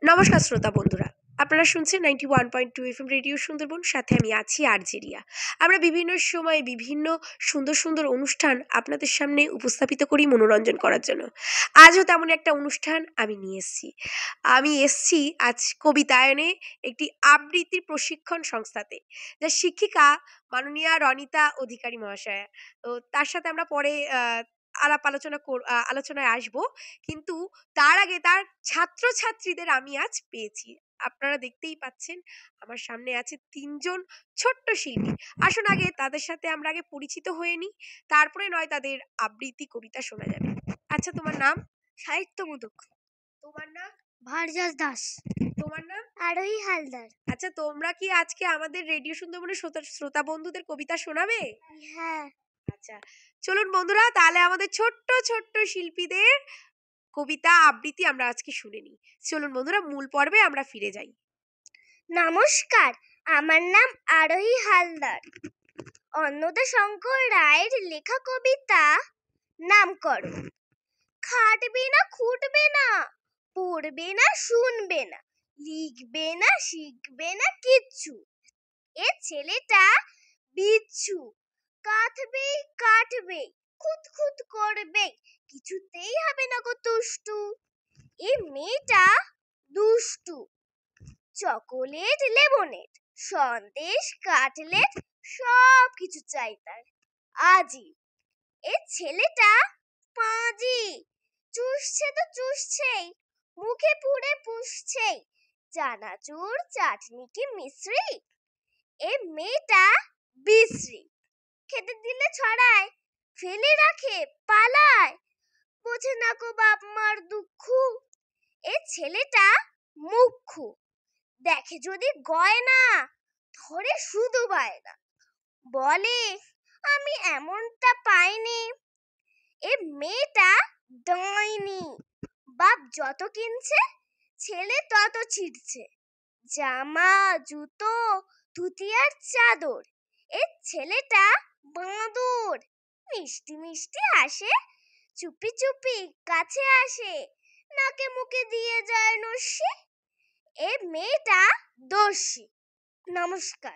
নমস্কার শ্রোতা বন্ধুরা, আপনারা শুনছেন 91.2 FM রেডিও সুন্দরবন। সাথে আমি আছি আরজেরিয়া। আমরা বিভিন্ন সময়ে বিভিন্ন সুন্দর সুন্দর অনুষ্ঠান আপনাদের সামনে উপস্থাপিত করি মনোরঞ্জন করার জন্য। আজও তেমন একটা অনুষ্ঠান আমি নিয়ে এসছি আজ কবিতায়নে একটি আবৃত্তি প্রশিক্ষণ সংস্থাতে, যার শিক্ষিকা মাননীয়া রনিতা অধিকারী মহাশয়া। তো তার সাথে আমরা পরে আলোচনায় আসবো, কিন্তু তার আগে তার ছাত্রছাত্রীদের আমি আজ পেয়েছি। আপনারা দেখতেই পাচ্ছেন আমার সামনে আছে ৩ জন ছোট্ট শিল্পী। আসুন আগে তাদের সাথে আমরা পরিচিত হয়ে নিই, তারপরে নয় তাদের আবৃত্তি কবিতা শোনা যাবে। আচ্ছা, তোমার নাম? সাহিত্য মোদক। তোমার নাম? ভারজাস দাস। তোমার নাম? আরোহী হালদার। আচ্ছা, তোমরা কি আজকে আমাদের রেডিও সুন্দরবনের শ্রোতা বন্ধুদের কবিতা শোনাবে? হ্যাঁ। আচ্ছা, চলুন বন্ধুরা, তাহলে আমাদের ছোট্ট ছোট্ট শিল্পীদের কবিতা আবৃত্তি আমরা আজকে শুনে নিই। চলুন বন্ধুরা, মূল পর্বে আমরা ফিরে যাই। নমস্কার, আমার নাম আরোহী হালদার। অন্নদা শঙ্কর রায়ের লেখা কবিতা নামকরণ। খাটবে না, খুঁটবে না, পড়বে না, শুনবে না, লিখবে না, শিখবে না কিচ্ছু। এ ছেলেটা বিচ্ছু, কাটবেই কাটবেই, খুঁত করবে, কিছুতেই হবে না গো তুষ্টু। এ মেয়েটা দুষ্টু, চকোলেট, লেমনেড, সন্দেশ, কাটলেট সব কিছু চাই তার আজই। এ ছেলেটা পাঁজি, চুষছে তো চুষছেই, মুখে পুড়ে পুষছেই, চানাচুর, চাটনি কি মিশ্রি। এ মেয়েটা বিশ্রী, খেতে দিলে ছড়ায়, ফেলে রাখে, পালায়, বোঝে না গো বাপ মার দুঃখ। এ ছেলেটা মুখ্যু, দেখে যদি গয়না, ধরে শুধু বায়না, বলে আমি এমনটা পাইনি। এ মেয়েটা ডাইনি, বাপ যত কিনছে ছেলে তত ছিঁড়ছে, জামা, জুতো, ধুতি আর চাদর। এ ছেলেটা বাঁদর, মিষ্টি মিষ্টি হাসে, চুপি চুপি কাছে আসে, নাকে মুখে দিয়ে যায় নস্যি। এ মেয়েটা দোষী। নমস্কার।